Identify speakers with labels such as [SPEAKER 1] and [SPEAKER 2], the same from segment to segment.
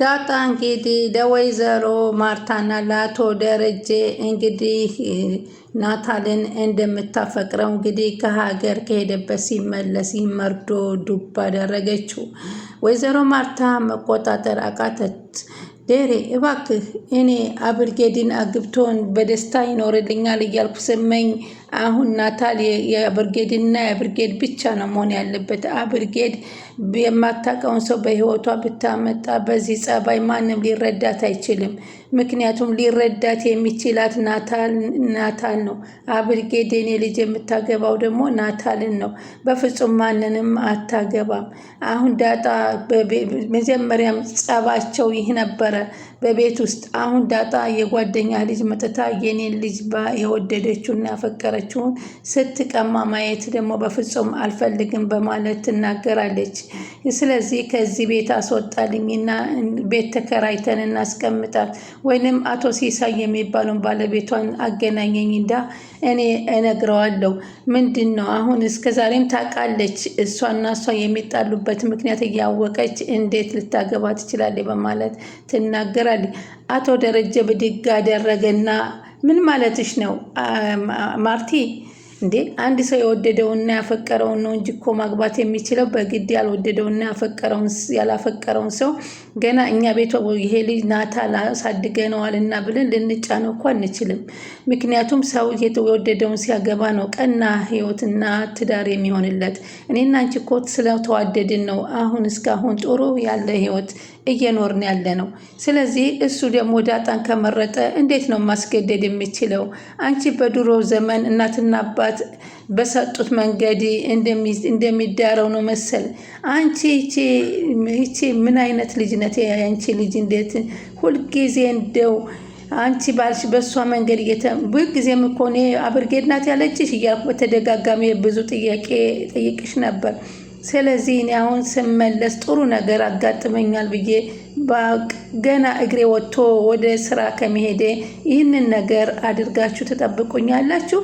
[SPEAKER 1] ዳጣ እንግዲህ ለወይዘሮ ማርታና ለአቶ ደረጀ እንግዲህ ናታልን እንደምታፈቅረው እንግዲህ ከሀገር ከሄደበት ሲመለስ ይመርዶ ዱብ አደረገችው። ወይዘሮ ማርታ መቆጣጠር አቃተት። ዴሬ እባክህ እኔ አብርጌድን አግብቶን በደስታ ይኖርልኛል እያልኩ ስመኝ አሁን ናታል የአብርጌድና የአብርጌድ ብቻ ነው መሆን ያለበት። አብርጌድ የማታውቀውን ሰው በህይወቷ ብታመጣ በዚህ ጸባይ ማንም ሊረዳት አይችልም። ምክንያቱም ሊረዳት የሚችላት ናታል ነው። አብርጌድ የኔ ልጅ የምታገባው ደግሞ ናታልን ነው። በፍጹም ማንንም አታገባም። አሁን ዳጣ መጀመሪያም ጸባቸው ይህ ነበረ በቤት ውስጥ። አሁን ዳጣ የጓደኛ ልጅ መጥታ የኔን ልጅ የወደደችውና ያፈቀረችውን ስትቀማ ማየት ደግሞ በፍጹም አልፈልግም በማለት ትናገራለች። ስለዚህ ከዚህ ቤት አስወጣልኝና ቤት ተከራይተን እናስቀምጣት ወይንም አቶ ሲሳይ የሚባለውን ባለቤቷን አገናኘኝ እንዳ እኔ እነግረዋለሁ። ምንድን ነው አሁን እስከዛሬም ታውቃለች። እሷና እሷ የሚጣሉበት ምክንያት እያወቀች እንዴት ልታገባ ትችላለች በማለት ትናገራለች። አቶ ደረጀ ብድግ አደረገና ምን ማለትሽ ነው ማርቲ? እንዴ አንድ ሰው የወደደውና ያፈቀረውን ነው እንጂ እኮ ማግባት የሚችለው በግድ ያልወደደውና ያላፈቀረውን ሰው ገና እኛ ቤቷ ይሄ ልጅ ናታል አሳድገነዋልና ብለን ልንጫነው እኮ አንችልም። ምክንያቱም ሰው የወደደውን ሲያገባ ነው ቀና ህይወትና ትዳር የሚሆንለት። እኔና አንቺ እኮ ስለተዋደድን ነው አሁን እስካሁን ጥሩ ያለ ህይወት እየኖርን ያለ ነው። ስለዚህ እሱ ደግሞ ዳጣን ከመረጠ እንዴት ነው ማስገደድ የሚችለው? አንቺ በድሮ ዘመን እናትና አባት በሰጡት መንገድ እንደሚዳረው ነው መሰል። አንቺ ይቺ ምን አይነት ልጅ ነት? አንቺ ልጅ እንዴት ሁልጊዜ እንደው አንቺ ባልሽ በእሷ መንገድ ሁልጊዜም እኮ እኔ አብርጌድ ናት ያለችሽ እያልኩ በተደጋጋሚ ብዙ ጥያቄ ጠይቅሽ ነበር። ስለዚህ እኔ አሁን ስመለስ ጥሩ ነገር አጋጥመኛል ብዬ ገና እግሬ ወጥቶ ወደ ስራ ከመሄዴ ይህንን ነገር አድርጋችሁ ትጠብቁኛላችሁ?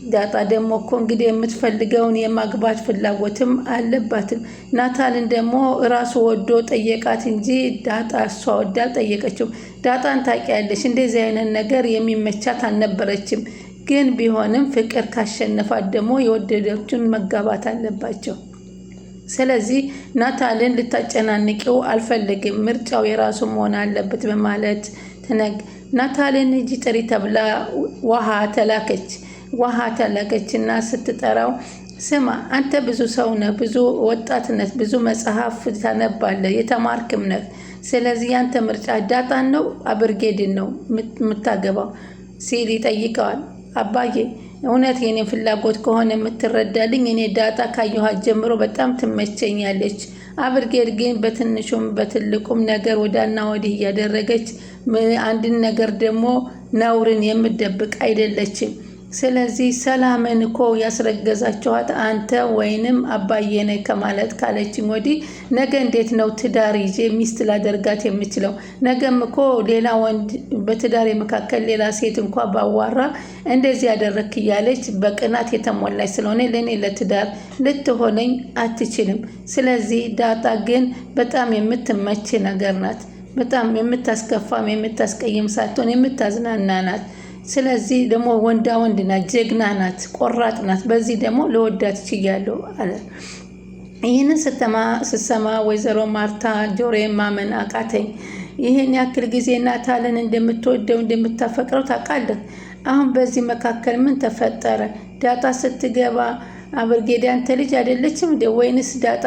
[SPEAKER 1] ዳጣ ደግሞ እኮ እንግዲህ የምትፈልገውን የማግባት ፍላጎትም አለባትም። ናታልን ደግሞ እራሱ ወዶ ጠየቃት እንጂ ዳጣ እሷ ወዳ አልጠየቀችው። ዳጣን ታውቂያለሽ፣ እንደዚህ አይነት ነገር የሚመቻት አልነበረችም። ግን ቢሆንም ፍቅር ካሸነፋት ደግሞ የወደደችን መጋባት አለባቸው። ስለዚህ ናታልን ልታጨናንቂው አልፈልግም፣ ምርጫው የራሱ መሆን አለበት በማለት ናታልን እጅ ጥሪ ተብላ ውሃ ተላከችና ስትጠራው ስማ አንተ ብዙ ሰው ነህ፣ ብዙ ወጣትነት፣ ብዙ መጽሐፍ ታነባለህ፣ የተማርክም ነህ። ስለዚህ ያንተ ምርጫ ዳጣን ነው አብርጌድን ነው የምታገባው ሲል ይጠይቀዋል። አባዬ እውነት የኔ ፍላጎት ከሆነ የምትረዳልኝ እኔ ዳጣ ካየኋት ጀምሮ በጣም ትመቸኛለች። አብርጌድ ግን በትንሹም በትልቁም ነገር ወዳና ወዲህ እያደረገች አንድን ነገር ደግሞ ነውርን የምደብቅ አይደለችም። ስለዚህ ሰላምን እኮ ያስረገዛችኋት አንተ ወይንም አባዬ ነህ ከማለት ካለችኝ ወዲህ ነገ እንዴት ነው ትዳር ይዤ ሚስት ላደርጋት የምችለው? ነገም እኮ ሌላ ወንድ በትዳር መካከል ሌላ ሴት እንኳ ባዋራ እንደዚህ ያደረክ እያለች በቅናት የተሞላች ስለሆነ ለእኔ ለትዳር ልትሆነኝ አትችልም። ስለዚህ ዳጣ ግን በጣም የምትመች ነገር ናት። በጣም የምታስከፋም የምታስቀይም ሳትሆን የምታዝናና ናት። ስለዚህ ደግሞ ወንዳ ወንድ ናት፣ ጀግና ናት፣ ቆራጥ ናት። በዚህ ደግሞ ለወዳት ችያለሁ አለ። ይህንን ስትሰማ ወይዘሮ ማርታ ጆሮዬን ማመን አቃተኝ። ይህን ያክል ጊዜ ናታልን እንደምትወደው እንደምታፈቅረው ታውቃለህ። አሁን በዚህ መካከል ምን ተፈጠረ? ዳጣ ስትገባ አብርጌድ ያንተ ልጅ አይደለችም እንዴ? ወይንስ ዳጣ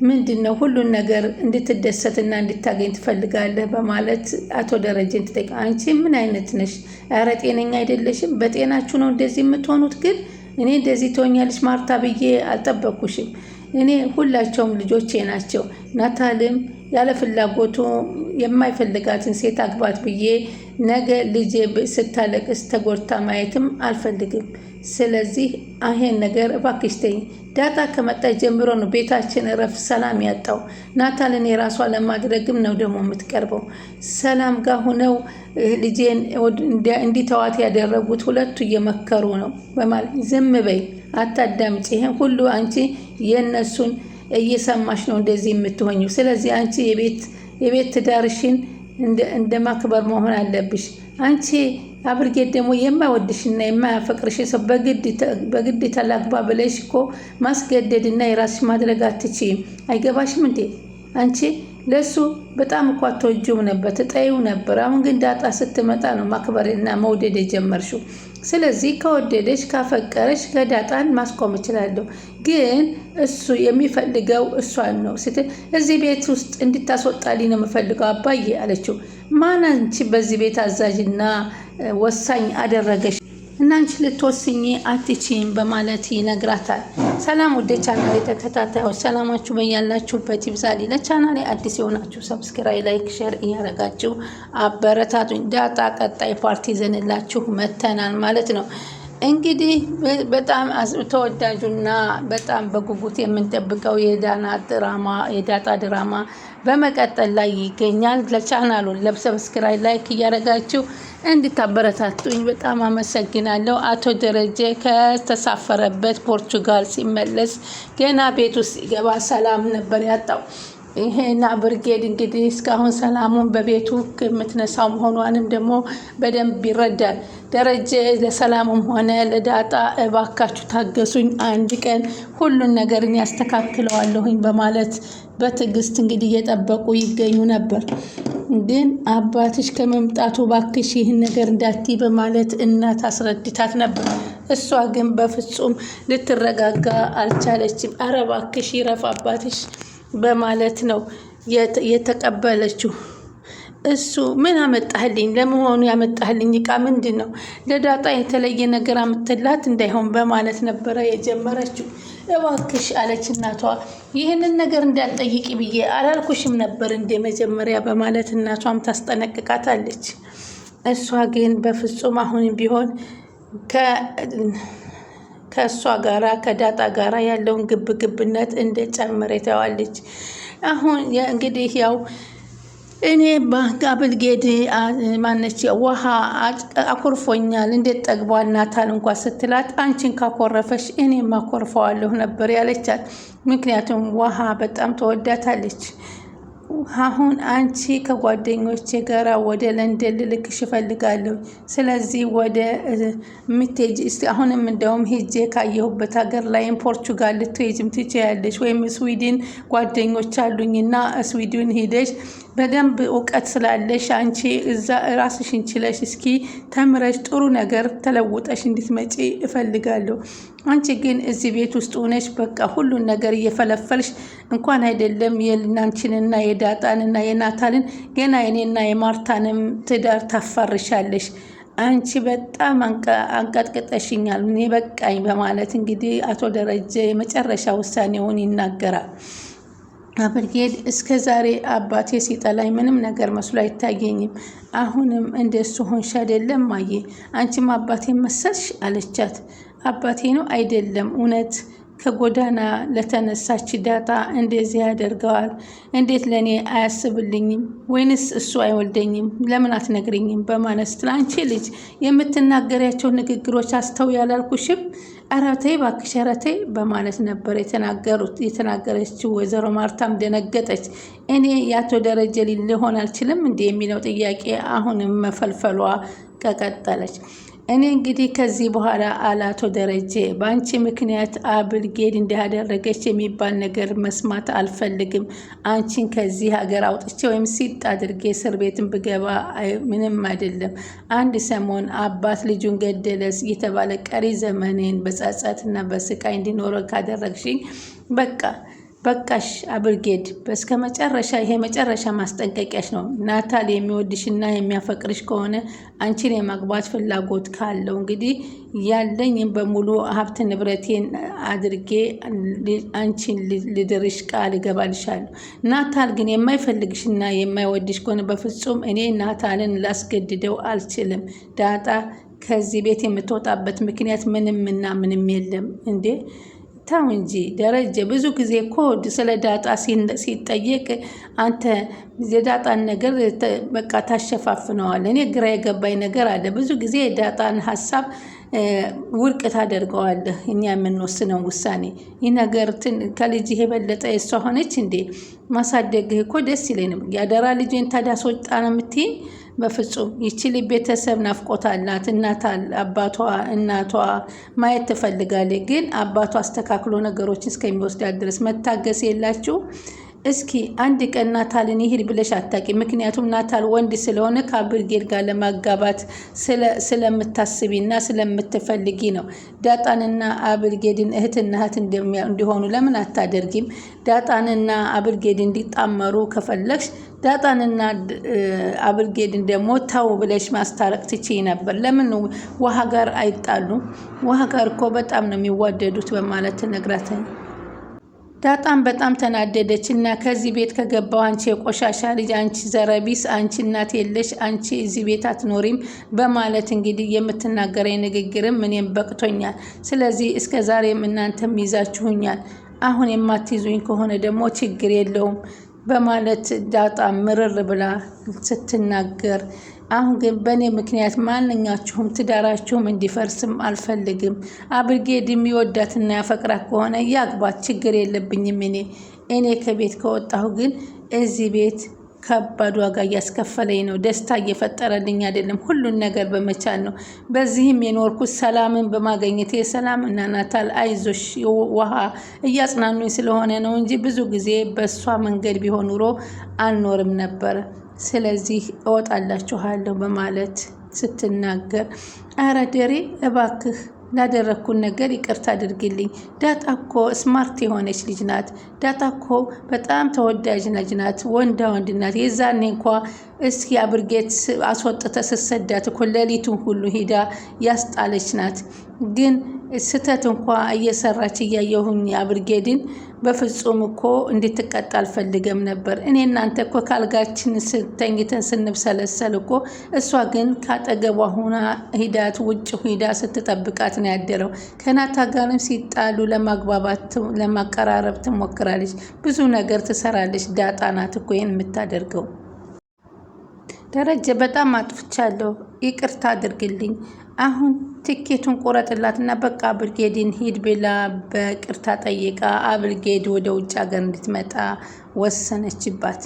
[SPEAKER 1] ምንድን ነው ሁሉን ነገር እንድትደሰትና እንድታገኝ ትፈልጋለህ? በማለት አቶ ደረጀን ትጠይቃ። አንቺ ምን አይነት ነሽ? ኧረ ጤነኛ አይደለሽም። በጤናችሁ ነው እንደዚህ የምትሆኑት? ግን እኔ እንደዚህ ትሆኛለሽ ማርታ ብዬ አልጠበኩሽም። እኔ ሁላቸውም ልጆቼ ናቸው። ናታልም ያለ ፍላጎቱ የማይፈልጋትን ሴት አግባት ብዬ ነገ ልጄ ስታለቅስ ተጎድታ ማየትም አልፈልግም። ስለዚህ ይሄን ነገር እባክሽ ተይኝ። ዳጣ ከመጣች ጀምሮ ነው ቤታችን እረፍ ሰላም ያጣው። ናታልን የራሷ ለማድረግም ነው ደግሞ የምትቀርበው። ሰላም ጋር ሆነው ልጄን እንዲተዋት ያደረጉት ሁለቱ እየመከሩ ነው በማለት ዝም በይ አታዳምጪ። ይሄን ሁሉ አንቺ የነሱን እየሰማሽ ነው እንደዚህ የምትሆኚው። ስለዚህ አንቺ የቤት የቤት ትዳርሽን እንደ ማክበር መሆን አለብሽ። አንቺ አብርጌት ደግሞ የማይወድሽና የማያፈቅርሽ ሰው በግድ ተላግባ ብለሽ እኮ ማስገደድና የራስሽ ማድረግ አትችይም። አይገባሽም እንዴ? አንቺ ለሱ በጣም እኮ አትወጂውም ነበር፣ ትጠይው ነበር። አሁን ግን ዳጣ ስትመጣ ነው ማክበርና መውደድ የጀመርሽው። ስለዚህ ከወደደሽ ካፈቀረሽ ከዳጣን ማስቆም እችላለሁ፣ ግን እሱ የሚፈልገው እሷን ነው ስትል እዚህ ቤት ውስጥ እንድታስወጣልኝ ነው የምፈልገው አባዬ አለችው። ማን አንቺ በዚህ ቤት አዛዥና ወሳኝ አደረገሽ? እና አንቺ ልትወስኝ አትችይም በማለት ይነግራታል። ሰላም ወደ ቻናሌ ተከታታዮች ሰላማችሁ በያላችሁበት ይብዛልኝ። ለቻናሌ አዲስ የሆናችሁ ሰብስክራይብ፣ ላይክ፣ ሼር እያደረጋችሁ አበረታቱኝ። ዳጣ ቀጣይ ፓርቲ ይዘንላችሁ መተናል ማለት ነው። እንግዲህ በጣም ተወዳጁና በጣም በጉጉት የምንጠብቀው የዳጣ ድራማ በመቀጠል ላይ ይገኛል። ለቻናሉን ሰብስክራይብ ላይክ እያደረጋችሁ እንድታበረታቱኝ በጣም አመሰግናለሁ። አቶ ደረጀ ከተሳፈረበት ፖርቹጋል ሲመለስ ገና ቤት ውስጥ ሲገባ ሰላም ነበር ያጣው። ይሄና ብርጌድ እንግዲህ እስካሁን ሰላሙን በቤቱ የምትነሳው መሆኗንም ደግሞ በደንብ ይረዳል። ደረጀ ለሰላሙም ሆነ ለዳጣ እባካችሁ ታገሱኝ፣ አንድ ቀን ሁሉን ነገርን ያስተካክለዋለሁኝ በማለት በትዕግስት እንግዲህ እየጠበቁ ይገኙ ነበር። ግን አባትሽ ከመምጣቱ ባክሽ ይህን ነገር እንዳትይ በማለት እናት አስረድታት ነበር። እሷ ግን በፍጹም ልትረጋጋ አልቻለችም። አረ ባክሽ ይረፍ አባትሽ በማለት ነው የተቀበለችው። እሱ ምን አመጣህልኝ? ለመሆኑ ያመጣህልኝ እቃ ምንድን ነው? ለዳጣ የተለየ ነገር አምጥላት እንዳይሆን በማለት ነበረ የጀመረችው። እባክሽ አለች እናቷ። ይህንን ነገር እንዳትጠይቂ ብዬ አላልኩሽም ነበር እንደ መጀመሪያ በማለት እናቷም ታስጠነቅቃታለች። እሷ ግን በፍጹም አሁንም ቢሆን ከእሷ ጋራ ከዳጣ ጋራ ያለውን ግብግብነት እንደጨመረ ተዋለች። አሁን እንግዲህ ያው እኔ በአብልጌድ ማነች ውሃ አኮርፎኛል እንዴት ጠግቧል ናታል እንኳ ስትላት አንቺን ካኮረፈሽ እኔም አኮርፈዋለሁ ነበር ያለቻት። ምክንያቱም ውሃ በጣም ተወዳታለች። አሁን አንቺ ከጓደኞቼ ጋራ ወደ ለንደን ልልክሽ እፈልጋለሁ። ስለዚህ ወደ ምትሄጂ አሁንም እንደውም ሄጄ ካየሁበት ሀገር ላይም ፖርቹጋል ልትሄጂም ትችያለሽ፣ ወይም ስዊድን ጓደኞች አሉኝና ስዊድን ሄደሽ በደንብ እውቀት ስላለሽ አንቺ እዛ ራስሽን ችለሽ እስኪ ተምረሽ ጥሩ ነገር ተለውጠሽ እንድትመጪ እፈልጋለሁ። አንቺ ግን እዚህ ቤት ውስጥ ሆነሽ በቃ ሁሉን ነገር እየፈለፈልሽ እንኳን አይደለም የናንቺንና የዳጣንና የናታልን ገና የኔና የማርታንም ትዳር ታፋርሻለሽ። አንቺ በጣም አንቀጥቅጠሽኛል፣ እኔ በቃኝ በማለት እንግዲህ አቶ ደረጀ የመጨረሻ ውሳኔውን ይናገራል። አብርጌድ እስከ ዛሬ አባቴ ሲጠላኝ ምንም ነገር መስሎ አይታየኝም። አሁንም እንደሱ ሆንሽ አይደለም ማየ? አንቺም አባቴ መሰልሽ አለቻት። አባቴ ነው አይደለም፣ እውነት ከጎዳና ለተነሳች ዳጣ እንደዚህ ያደርገዋል? እንዴት ለእኔ አያስብልኝም? ወይንስ እሱ አይወልደኝም? ለምን አትነግርኝም? በማለት አንቺ ልጅ የምትናገሪያቸው ንግግሮች አስተው ያላልኩሽም? ኧረ ተይ እባክሽ ኧረ ተይ በማለት ነበር የተናገረችው። ወይዘሮ ማርታም ደነገጠች። እኔ የአቶ ደረጀ ሊሆን አልችልም እንዲህ የሚለው ጥያቄ አሁንም መፈልፈሏ ከቀጠለች። እኔ እንግዲህ ከዚህ በኋላ አቶ ደረጀ በአንቺ ምክንያት አብልጌድ እንዲያደረገች የሚባል ነገር መስማት አልፈልግም። አንቺን ከዚህ ሀገር አውጥቼ ወይም ሲጥ አድርጌ እስር ቤትን ብገባ ምንም አይደለም። አንድ ሰሞን አባት ልጁን ገደለስ እየተባለ ቀሪ ዘመኔን በጸጸትና በስቃይ እንዲኖረ ካደረግሽኝ በቃሽ አብርጌድ፣ በስከ መጨረሻ ይሄ መጨረሻ ማስጠንቀቂያሽ ነው። ናታል የሚወድሽና የሚያፈቅርሽ ከሆነ አንቺን የማግባት ፍላጎት ካለው እንግዲህ ያለኝም በሙሉ ሀብት ንብረቴን አድርጌ አንቺን ልድርሽ ቃል እገባልሻለሁ። ናታል ግን የማይፈልግሽና የማይወድሽ ከሆነ በፍጹም እኔ ናታልን ላስገድደው አልችልም። ዳጣ ከዚህ ቤት የምትወጣበት ምክንያት ምንምና ምንም የለም እንዴ። ታው እንጂ ደረጀ ብዙ ጊዜ ኮድ ስለ ዳጣ ሲጠየቅ አንተ የዳጣን ነገር በቃ ታሸፋፍነዋል። እኔ ግራ የገባኝ ነገር አለ። ብዙ ጊዜ የዳጣን ሀሳብ ውድቅ ታደርገዋለህ። እኛ የምንወስነው ውሳኔ ይህ ነገር ከልጅህ የበለጠ የሷ ሆነች እንዴ? ማሳደግህ እኮ ደስ ይለንም። ያደራ ልጄን ታዲያ አስወጣ ነው የምትይኝ? በፍጹም ይችል ቤተሰብ ናፍቆት አላት። አባቷ እናቷ ማየት ትፈልጋለች። ግን አባቷ አስተካክሎ ነገሮችን እስከሚወስዳት ድረስ መታገስ የላችሁ። እስኪ አንድ ቀን ናታልን ይሄድ ብለሽ አታቂ። ምክንያቱም ናታል ወንድ ስለሆነ ከአብርጌድ ጋር ለማጋባት ስለምታስቢና ስለምትፈልጊ ነው። ዳጣንና አብርጌድን እህትና እህት እንዲሆኑ ለምን አታደርጊም? ዳጣንና አብርጌድ እንዲጣመሩ ከፈለግሽ ዳጣንና አብርጌድን ደግሞ ተው ብለሽ ማስታረቅ ትችይ ነበር። ለምን ውሃ ጋር አይጣሉም? ውሃ ጋር እኮ በጣም ነው የሚዋደዱት በማለት ትነግራታለች። ዳጣም በጣም ተናደደች እና ከዚህ ቤት ከገባው አንቺ የቆሻሻ ልጅ፣ አንቺ ዘረቢስ፣ አንቺ እናት የለሽ፣ አንቺ እዚህ ቤት አትኖሪም በማለት እንግዲህ የምትናገረኝ ንግግርም እኔም በቅቶኛል። ስለዚህ እስከ ዛሬም እናንተም ይዛችሁኛል። አሁን የማትይዙኝ ከሆነ ደግሞ ችግር የለውም በማለት ዳጣ ምርር ብላ ስትናገር፣ አሁን ግን በእኔ ምክንያት ማንኛችሁም ትዳራችሁም እንዲፈርስም አልፈልግም። አብርጌድ የሚወዳትና ያፈቅራት ከሆነ ያግባት፣ ችግር የለብኝም። እኔ ከቤት ከወጣሁ ግን እዚህ ቤት ከባድ ዋጋ እያስከፈለኝ ነው። ደስታ እየፈጠረልኝ አይደለም። ሁሉን ነገር በመቻል ነው። በዚህም የኖርኩት ሰላምን በማገኘት የሰላም እና ናታል አይዞሽ ውሃ እያጽናኑኝ ስለሆነ ነው እንጂ ብዙ ጊዜ በእሷ መንገድ ቢሆን ኑሮ አልኖርም ነበረ። ስለዚህ እወጣላችኋለሁ በማለት ስትናገር፣ አረ ደሬ እባክህ ላደረግኩን ነገር ይቅርታ አድርግልኝ። ዳጣ እኮ ስማርት የሆነች ልጅ ናት። ዳጣ እኮ በጣም ተወዳጅ ልጅ ናት። ወንዳ ወንድ ናት። የዛኔ እንኳ እስኪ አብርጌት አስወጥተ ስሰዳት እኮ ሌሊቱን ሁሉ ሂዳ ያስጣለች ናት። ግን ስተት እንኳ እየሰራች እያየሁኝ አብርጌድን በፍጹም እኮ እንድትቀጣ አልፈልገም ነበር። እኔ እናንተ እኮ ካልጋችን ተኝተን ስንብሰለሰል እኮ እሷ ግን ካጠገቧ ሆና ሂዳት ውጭ ሂዳ ስትጠብቃት ነው ያደረው። ከናታ ጋርም ሲጣሉ ለማግባባት ለማቀራረብ ትሞክራለች። ብዙ ነገር ትሰራለች። ዳጣ ናት እኮ ይህን የምታደርገው። ደረጀ በጣም አጥፍቻለሁ፣ ይቅርታ አድርግልኝ። አሁን ትኬቱን ቆረጥላትና በቃ አብርጌድን ሂድ ብላ በቅርታ ጠይቃ አብርጌድ ወደ ውጭ ሀገር እንድትመጣ ወሰነችባት።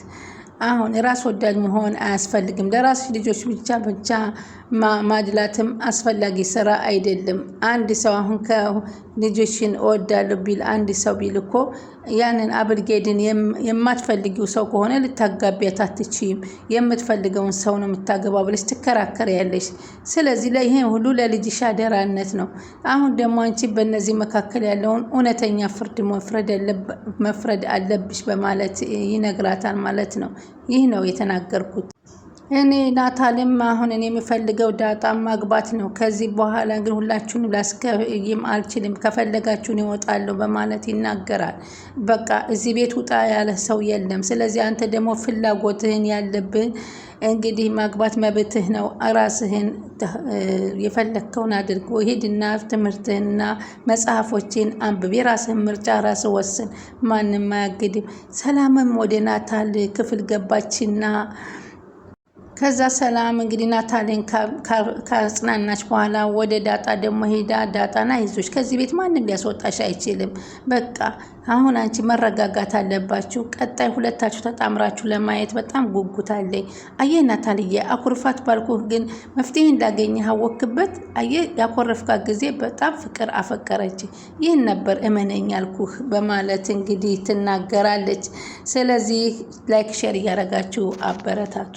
[SPEAKER 1] አሁን ራስ ወዳድ መሆን አያስፈልግም። ለራስሽ ልጆች ብቻ ማድላትም አስፈላጊ ስራ አይደለም። አንድ ሰው አሁን ከልጆችን እወዳለሁ ቢል አንድ ሰው ቢል እኮ ያንን አብርጌድን የማትፈልጊው ሰው ከሆነ ልታጋቢያት አትችይም። የምትፈልገውን ሰው ነው የምታገባው ብለሽ ትከራከሪያለሽ። ስለዚህ ይሄን ሁሉ ለልጅሽ አደራነት ነው። አሁን ደግሞ አንቺ በእነዚህ መካከል ያለውን እውነተኛ ፍርድ መፍረድ አለብሽ በማለት ይነግራታል ማለት ነው። ይህ ነው የተናገርኩት። እኔ ናታልም አሁን እኔ የሚፈልገው ዳጣም ማግባት ነው። ከዚህ በኋላ ግን ሁላችሁንም ላስቀይም አልችልም። ከፈለጋችሁን ይወጣለሁ በማለት ይናገራል። በቃ እዚህ ቤት ውጣ ያለ ሰው የለም። ስለዚህ አንተ ደግሞ ፍላጎትህን ያለብህ እንግዲህ ማግባት መብትህ ነው። ራስህን የፈለግከውን አድርጎ ሂድና ትምህርትህንና መጽሐፎችን አንብብ። የራስህን ምርጫ ራስህ ወስን። ማንም አያግድም። ሰላምም ወደ ናታል ክፍል ገባችና ከዛ ሰላም እንግዲህ ናታልን ካጽናናች በኋላ ወደ ዳጣ ደግሞ ሄዳ ዳጣና ይዞች ከዚህ ቤት ማንም ሊያስወጣሽ አይችልም። በቃ አሁን አንቺ መረጋጋት አለባችሁ። ቀጣይ ሁለታችሁ ተጣምራችሁ ለማየት በጣም ጉጉት አለኝ። አየህ ናታልዬ፣ አኩርፋት ባልኩህ ግን መፍትሄ እንዳገኘህ አወክበት። አየህ ያኮረፍካት ጊዜ በጣም ፍቅር አፈቀረች። ይህን ነበር እመነኝ አልኩህ በማለት እንግዲህ ትናገራለች። ስለዚህ ላይክ ሼር እያደረጋችሁ አበረታቱ።